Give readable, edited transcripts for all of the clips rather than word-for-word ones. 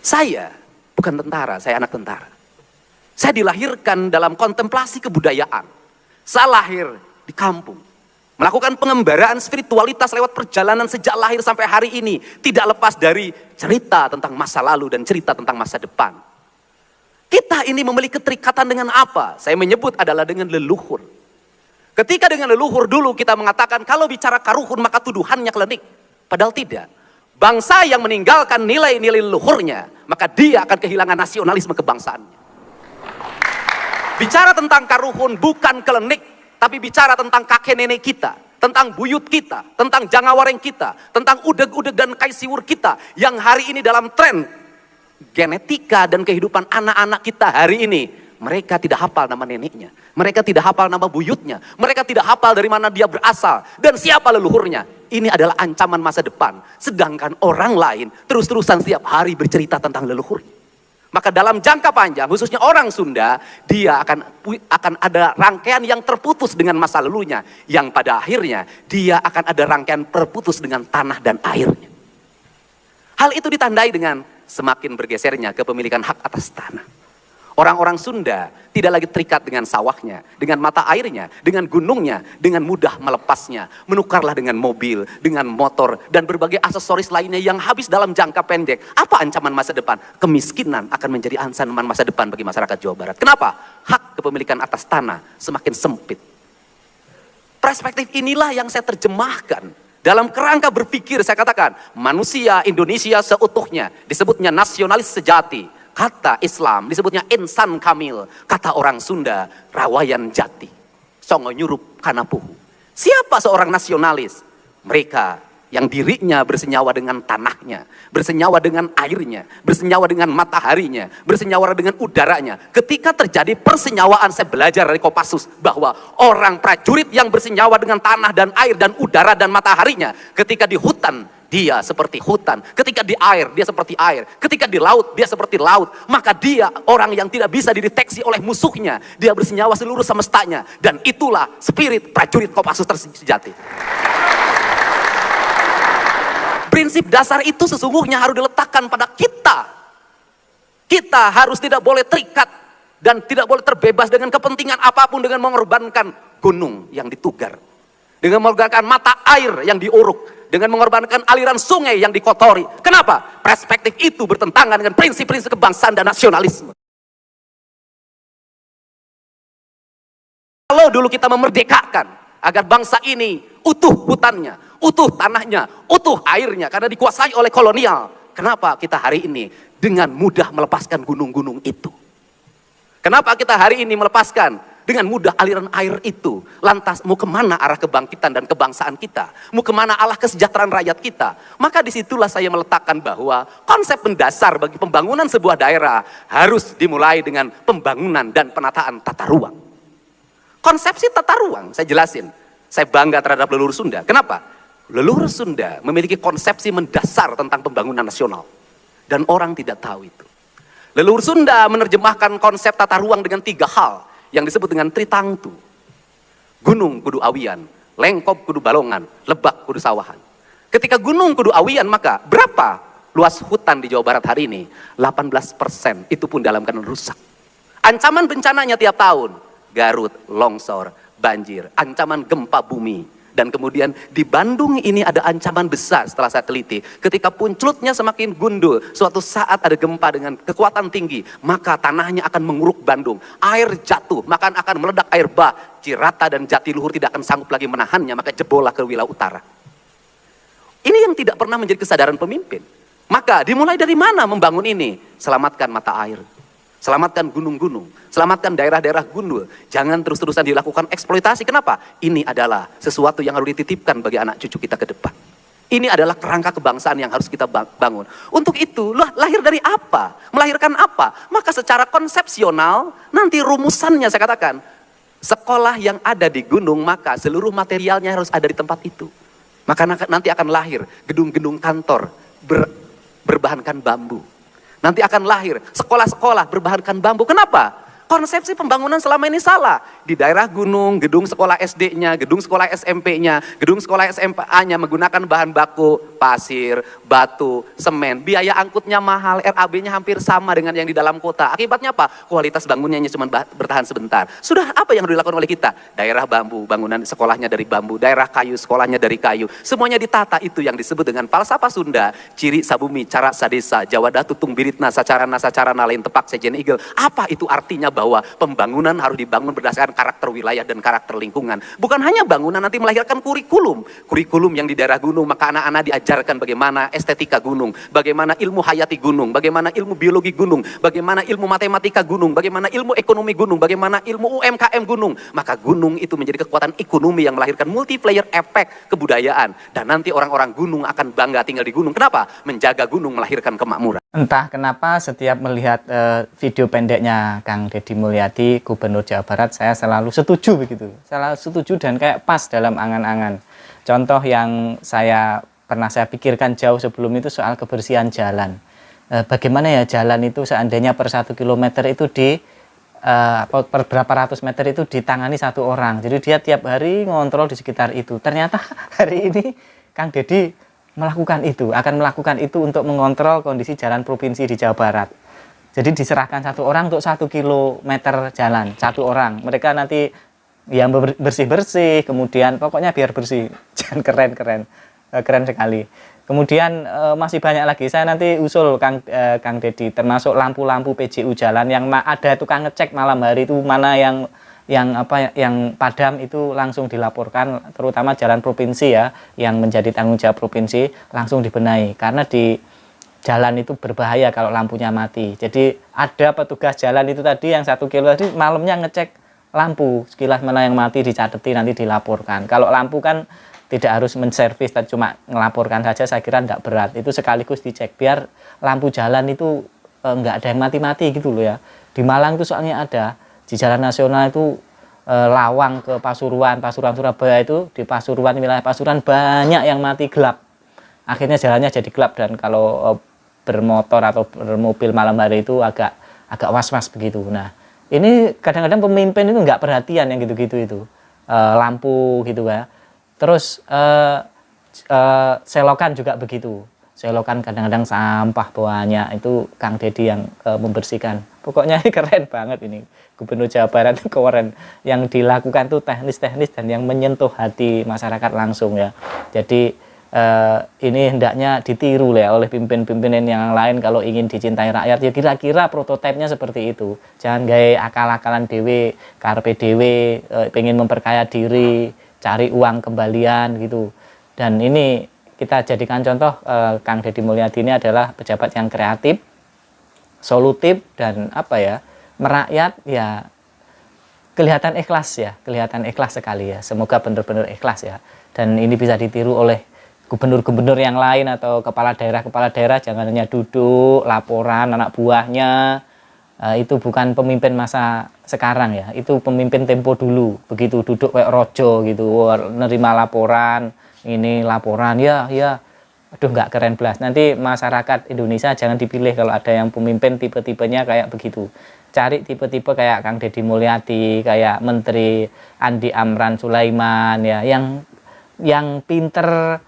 Saya bukan tentara, saya anak tentara. Saya dilahirkan dalam kontemplasi kebudayaan. Saya lahir di kampung. Melakukan pengembaraan spiritualitas lewat perjalanan sejak lahir sampai hari ini. Tidak lepas dari cerita tentang masa lalu dan cerita tentang masa depan. Kita ini memiliki keterikatan dengan apa? Saya menyebut adalah dengan leluhur. Ketika dengan leluhur dulu kita mengatakan kalau bicara karuhun maka tuduhannya klinik. Padahal tidak. Bangsa yang meninggalkan nilai-nilai leluhurnya, maka dia akan kehilangan nasionalisme kebangsaannya. Bicara tentang karuhun bukan klinik, tapi bicara tentang kakek nenek kita, tentang buyut kita, tentang jangawareng kita, tentang udeg-udeg dan kaisiwur kita, yang hari ini dalam tren genetika dan kehidupan anak-anak kita hari ini. Mereka tidak hafal nama neneknya, mereka tidak hafal nama buyutnya, mereka tidak hafal dari mana dia berasal, dan siapa leluhurnya. Ini adalah ancaman masa depan. Sedangkan orang lain terus-terusan setiap hari bercerita tentang leluhurnya. Maka dalam jangka panjang, khususnya orang Sunda, dia akan ada rangkaian yang terputus dengan masa lalunya. Yang pada akhirnya, dia akan ada rangkaian terputus dengan tanah dan airnya. Hal itu ditandai dengan semakin bergesernya kepemilikan hak atas tanah. Orang-orang Sunda tidak lagi terikat dengan sawahnya, dengan mata airnya, dengan gunungnya, dengan mudah melepasnya. Menukarlah dengan mobil, dengan motor, dan berbagai aksesoris lainnya yang habis dalam jangka pendek. Apa ancaman masa depan? Kemiskinan akan menjadi ancaman masa depan bagi masyarakat Jawa Barat. Kenapa? Hak kepemilikan atas tanah semakin sempit. Perspektif inilah yang saya terjemahkan. Dalam kerangka berpikir saya katakan, manusia Indonesia seutuhnya disebutnya nasionalis sejati. Kata Islam disebutnya insan kamil. Kata orang Sunda, rawayan jati. Songo nyurup kanapuhu. Siapa seorang nasionalis? Mereka yang dirinya bersenyawa dengan tanahnya, bersenyawa dengan airnya, bersenyawa dengan mataharinya, bersenyawa dengan udaranya. Ketika terjadi persenyawaan, saya belajar dari Kopassus bahwa orang prajurit yang bersenyawa dengan tanah dan air dan udara dan mataharinya, ketika di hutan, dia seperti hutan. Ketika di air, dia seperti air. Ketika di laut, dia seperti laut. Maka dia orang yang tidak bisa dideteksi oleh musuhnya. Dia bersenyawa seluruh semestanya. Dan itulah spirit prajurit Kopassus sejati. Prinsip dasar itu sesungguhnya harus diletakkan pada kita. Kita harus tidak boleh terikat dan tidak boleh terbebas dengan kepentingan apapun, dengan mengorbankan gunung yang ditugar, dengan mengorbankan mata air yang diuruk, dengan mengorbankan aliran sungai yang dikotori. Kenapa? Perspektif itu bertentangan dengan prinsip-prinsip kebangsaan dan nasionalisme. Kalau dulu kita memerdekakan agar bangsa ini utuh hutannya, utuh tanahnya, utuh airnya, karena dikuasai oleh kolonial. Kenapa kita hari ini dengan mudah melepaskan gunung-gunung itu? Kenapa kita hari ini melepaskan dengan mudah aliran air itu? Lantas mau kemana arah kebangkitan dan kebangsaan kita? Mau kemana arah kesejahteraan rakyat kita? Maka disitulah saya meletakkan bahwa konsep mendasar bagi pembangunan sebuah daerah harus dimulai dengan pembangunan dan penataan tata ruang. Konsepsi tata ruang, saya jelasin. Saya bangga terhadap leluhur Sunda. Kenapa? Leluhur Sunda memiliki konsepsi mendasar tentang pembangunan nasional. Dan orang tidak tahu itu. Leluhur Sunda menerjemahkan konsep tata ruang dengan 3 hal yang disebut dengan Tritangtu. Gunung kudu awian, lengkop kudu balongan, lebak kudu sawahan. Ketika gunung kudu awian, maka berapa luas hutan di Jawa Barat hari ini? 18%, itu pun dalam keadaan rusak. Ancaman bencananya tiap tahun, Garut, longsor, banjir, ancaman gempa bumi. Dan kemudian di Bandung ini ada ancaman besar setelah saya teliti. Ketika punculutnya semakin gundul, suatu saat ada gempa dengan kekuatan tinggi, maka tanahnya akan menguruk Bandung. Air jatuh, maka akan meledak air bah. Cirata dan Jatiluhur tidak akan sanggup lagi menahannya, maka jebollah ke wilayah utara. Ini yang tidak pernah menjadi kesadaran pemimpin. Maka dimulai dari mana membangun ini? Selamatkan mata air. Selamatkan gunung-gunung, selamatkan daerah-daerah gundul. Jangan terus-terusan dilakukan eksploitasi. Kenapa? Ini adalah sesuatu yang harus dititipkan bagi anak cucu kita ke depan. Ini adalah kerangka kebangsaan yang harus kita bangun. Untuk itu, lahir dari apa? Melahirkan apa? Maka secara konsepsional, nanti rumusannya saya katakan, sekolah yang ada di gunung, maka seluruh materialnya harus ada di tempat itu. Maka nanti akan lahir gedung-gedung kantor berbahankan bambu. Nanti akan lahir sekolah-sekolah berbahankan bambu. Kenapa? konsepsi pembangunan selama ini salah. Di daerah gunung, gedung sekolah SD-nya, gedung sekolah SMP-nya, gedung sekolah SMA-nya menggunakan bahan baku pasir, batu, semen. Biaya angkutnya mahal, RAB-nya hampir sama dengan yang di dalam kota. Akibatnya apa? Kualitas bangunannya cuma bertahan sebentar. Sudah apa yang dilakukan oleh kita? Daerah bambu, bangunan sekolahnya dari bambu. Daerah kayu, sekolahnya dari kayu. Semuanya ditata, itu yang disebut dengan falsafah Sunda. Ciri sabumi, cara sadesa, Jawa datu tung biritna, sacarana lain tepak sejen igel. Apa itu artinya bahwa pembangunan harus dibangun berdasarkan karakter wilayah dan karakter lingkungan. Bukan hanya bangunan nanti melahirkan kurikulum. Kurikulum yang di daerah gunung, maka anak-anak diajarkan bagaimana estetika gunung, bagaimana ilmu hayati gunung, bagaimana ilmu biologi gunung, bagaimana ilmu matematika gunung, bagaimana ilmu ekonomi gunung, bagaimana ilmu UMKM gunung. Maka gunung itu menjadi kekuatan ekonomi yang melahirkan multiplayer efek kebudayaan. Dan nanti orang-orang gunung akan bangga tinggal di gunung. Kenapa? Menjaga gunung melahirkan kemakmuran. Entah kenapa setiap melihat video pendeknya Kang Deddy Mulyadi, Gubernur Jawa Barat, saya selalu setuju begitu. Selalu setuju dan kayak pas dalam angan-angan. Contoh yang pernah saya pikirkan jauh sebelum itu soal kebersihan jalan. Bagaimana ya jalan itu seandainya per 1 kilometer itu per berapa ratus meter itu ditangani satu orang. Jadi dia tiap hari ngontrol di sekitar itu. Ternyata hari ini Kang Deddy akan melakukan itu untuk mengontrol kondisi jalan provinsi di Jawa Barat. Jadi diserahkan satu orang untuk 1 kilometer jalan, satu orang. Mereka nanti yang bersih-bersih, kemudian pokoknya biar bersih. Jangan keren sekali. Kemudian masih banyak lagi. Saya nanti usul Kang Deddy, termasuk lampu-lampu PJU jalan yang ada tukang ngecek malam hari itu mana yang padam itu langsung dilaporkan, terutama jalan provinsi ya, yang menjadi tanggung jawab provinsi langsung dibenahi karena di jalan itu berbahaya kalau lampunya mati. Jadi ada petugas jalan itu tadi yang 1 kilo tadi malamnya ngecek lampu, sekilas mana yang mati dicateti nanti dilaporkan. Kalau lampu kan tidak harus menservis, tapi cuma ngelaporkan saja, saya kira tidak berat. Itu sekaligus dicek biar lampu jalan itu nggak ada yang mati-mati gitu loh ya. Di Malang itu soalnya ada. Di jalan nasional itu Lawang ke Pasuruan Surabaya itu, di Pasuruan, wilayah Pasuruan banyak yang mati gelap. Akhirnya jalannya jadi gelap dan kalau bermotor atau bermobil malam hari itu agak was-was begitu. Nah, ini kadang-kadang pemimpin itu nggak perhatian yang gitu-gitu itu. Lampu gitu ya. Terus selokan juga begitu. Selokan kadang-kadang sampah banyak, itu Kang Deddy yang membersihkan. Pokoknya ini keren banget ini. Gubernur Jawa Barat itu keren. Yang dilakukan tuh teknis-teknis dan yang menyentuh hati masyarakat langsung ya. Jadi ini hendaknya ditiru ya oleh pimpinan-pimpinan yang lain kalau ingin dicintai rakyat. Ya kira-kira prototipenya seperti itu. Jangan gaya akal-akalan dewe, karpe dewe, pengen memperkaya diri, cari uang kembalian gitu. Dan ini kita jadikan contoh, Kang Deddy Mulyadi ini adalah pejabat yang kreatif, solutif, dan merakyat ya, kelihatan ikhlas sekali ya. Semoga benar-benar ikhlas ya. Dan ini bisa ditiru oleh gubernur-gubernur yang lain atau kepala daerah, jangan hanya duduk laporan anak buahnya. Itu bukan pemimpin masa sekarang ya, itu pemimpin tempo dulu. Begitu duduk kayak rojo gitu, nerima laporan, ini laporan ya, aduh nggak keren belas. Nanti masyarakat Indonesia jangan dipilih kalau ada yang pemimpin tipe-tipenya kayak begitu. Cari tipe-tipe kayak Kang Deddy Mulyadi, kayak Menteri Andi Amran Sulaiman ya, yang pinter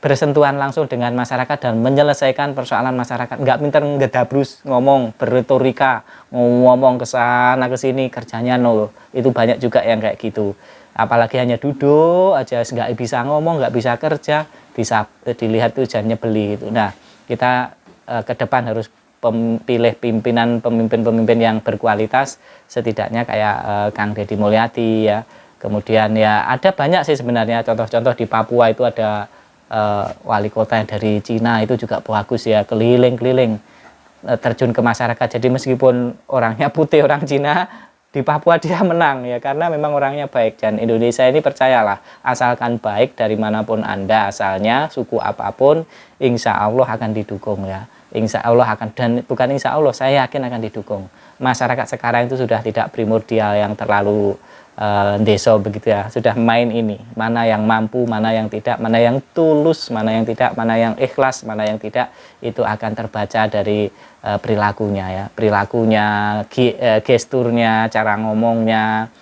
bersentuhan langsung dengan masyarakat dan menyelesaikan persoalan masyarakat. Nggak pinter ngedabrus ngomong, berretorika, ngomong ke sana ke sini, kerjanya nol. Itu banyak juga yang kayak gitu. Apalagi hanya duduk aja, nggak bisa ngomong, nggak bisa kerja, bisa dilihat tuh jangan nyebeli gitu. Nah, kita ke depan harus pilih pemimpin-pemimpin yang berkualitas, setidaknya kayak Kang Deddy Mulyadi ya. Kemudian ya ada banyak sih sebenarnya contoh-contoh. Di Papua itu ada wali kota yang dari Cina, itu juga bagus ya, keliling-keliling terjun ke masyarakat. Jadi meskipun orangnya putih, orang Cina, di Papua dia menang ya, karena memang orangnya baik. Dan Indonesia ini percayalah, asalkan baik dari manapun Anda asalnya, suku apapun, insya Allah akan didukung ya. Insya Allah akan, dan bukan insya Allah, saya yakin akan didukung. Masyarakat sekarang itu sudah tidak primordial yang terlalu desa begitu ya, sudah main ini, mana yang mampu, mana yang tidak, mana yang tulus, mana yang tidak, mana yang ikhlas, mana yang tidak, itu akan terbaca dari perilakunya ya, perilakunya, gesturnya, cara ngomongnya,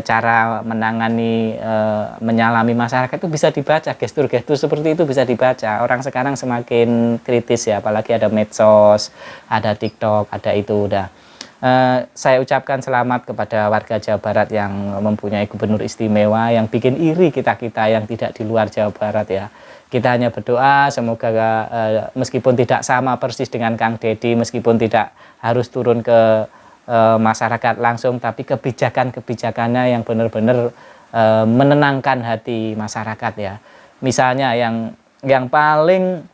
cara menangani, menyalami masyarakat itu bisa dibaca, gestur-gestur seperti itu bisa dibaca. Orang sekarang semakin kritis ya, apalagi ada medsos, ada TikTok, ada itu udah. Saya ucapkan selamat kepada warga Jawa Barat yang mempunyai gubernur istimewa, yang bikin iri kita-kita yang tidak di luar Jawa Barat ya. Kita hanya berdoa semoga meskipun tidak sama persis dengan Kang Deddy, meskipun tidak harus turun ke masyarakat langsung, tapi kebijakan-kebijakannya yang benar-benar menenangkan hati masyarakat ya. Misalnya yang paling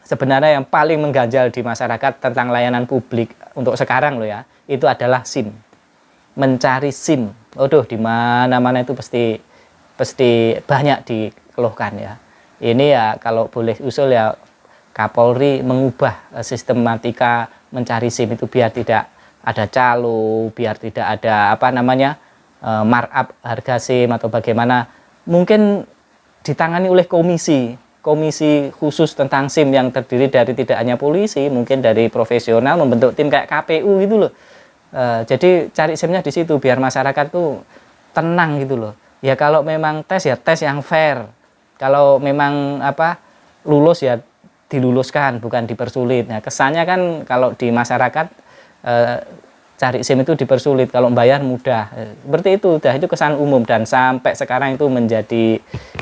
sebenarnya yang paling mengganjal di masyarakat tentang layanan publik untuk sekarang loh ya, itu adalah SIM. Mencari SIM. Waduh, di mana-mana itu pasti banyak dikeluhkan ya. Ini ya kalau boleh usul ya, Kapolri mengubah sistematika mencari SIM itu biar tidak ada calo, biar tidak ada apa namanya markup harga SIM atau bagaimana. Mungkin ditangani oleh komisi khusus tentang SIM yang terdiri dari tidak hanya polisi, mungkin dari profesional, membentuk tim kayak KPU gitu loh. Jadi cari SIM-nya di situ biar masyarakat tuh tenang gitu loh. Ya kalau memang tes ya tes yang fair. Kalau memang apa lulus ya diluluskan, bukan dipersulit. Nah, kesannya kan kalau di masyarakat cari SIM itu dipersulit, kalau bayar mudah. Seperti itu, itu kesan umum dan sampai sekarang itu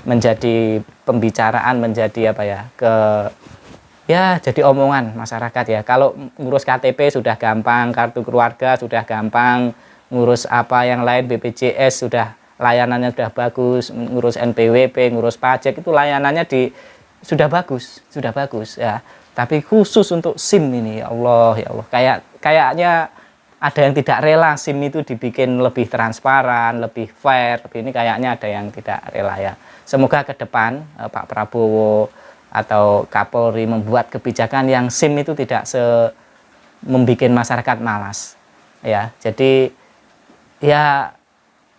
menjadi pembicaraan, menjadi apa ya, jadi omongan masyarakat ya. Kalau ngurus KTP sudah gampang, kartu keluarga sudah gampang, ngurus apa yang lain BPJS sudah layanannya sudah bagus, ngurus NPWP, ngurus pajak itu layanannya sudah bagus ya. Tapi khusus untuk SIM ini ya Allah, kayaknya ada yang tidak rela SIM itu dibikin lebih transparan, lebih fair, ini kayaknya ada yang tidak rela ya. Semoga ke depan Pak Prabowo atau Kapolri membuat kebijakan yang SIM itu tidak membuat masyarakat malas ya. Jadi ya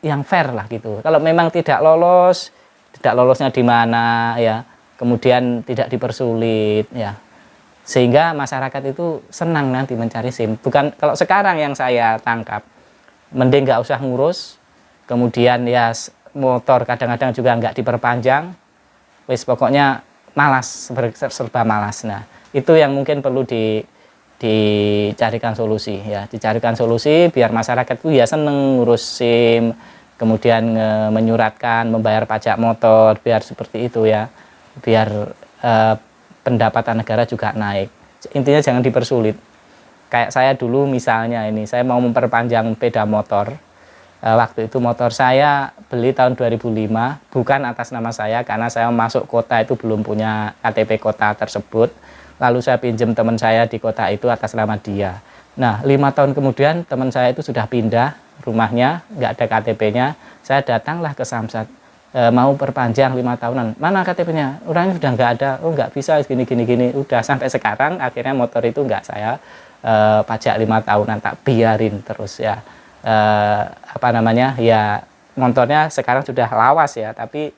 yang fair lah gitu. Kalau memang tidak lolosnya di mana ya, kemudian tidak dipersulit ya, sehingga masyarakat itu senang nanti mencari SIM. Bukan kalau sekarang yang saya tangkap, mending nggak usah ngurus, kemudian ya motor kadang-kadang juga nggak diperpanjang, wis pokoknya malas, serba malas. Nah itu yang mungkin perlu dicarikan solusi ya, dicarikan solusi biar masyarakat itu ya seneng ngurus SIM, kemudian menyuratkan, membayar pajak motor, biar seperti itu ya, biar pendapatan negara juga naik. Intinya jangan dipersulit. Kayak saya dulu misalnya ini, saya mau memperpanjang sepeda motor. Waktu itu motor saya beli tahun 2005, bukan atas nama saya karena saya masuk kota itu belum punya KTP kota tersebut. Lalu saya pinjam teman saya di kota itu atas nama dia. Nah 5 tahun kemudian teman saya itu sudah pindah rumahnya, nggak ada KTP-nya. Saya datanglah ke Samsat, mau perpanjang 5 tahunan, mana KTP-nya? Orangnya sudah nggak ada, oh nggak bisa, gini. Udah sampai sekarang akhirnya motor itu nggak saya pajak 5 tahunan, tak biarin terus ya. Apa namanya ya, motornya sekarang sudah lawas ya, tapi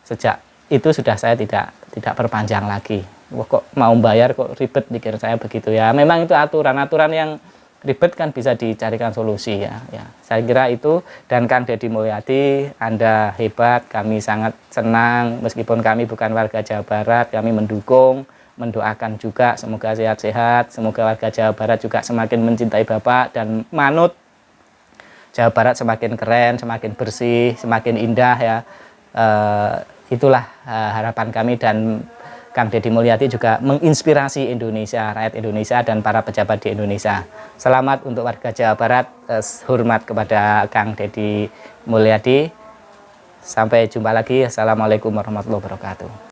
sejak itu sudah saya tidak perpanjang lagi. Wah, kok mau bayar kok ribet, pikir saya begitu ya. Memang itu aturan yang ribet kan bisa dicarikan solusi ya. Saya kira itu. Dan Kang Deddy Mulyadi, Anda hebat, kami sangat senang meskipun kami bukan warga Jawa Barat, kami mendukung, mendoakan juga semoga sehat-sehat, semoga warga Jawa Barat juga semakin mencintai Bapak dan manut Jawa Barat semakin keren, semakin bersih, semakin indah ya. Itulah harapan kami, dan Kang Deddy Mulyadi juga menginspirasi Indonesia, rakyat Indonesia dan para pejabat di Indonesia. Selamat untuk warga Jawa Barat, hormat kepada Kang Deddy Mulyadi. Sampai jumpa lagi. Assalamualaikum warahmatullahi wabarakatuh.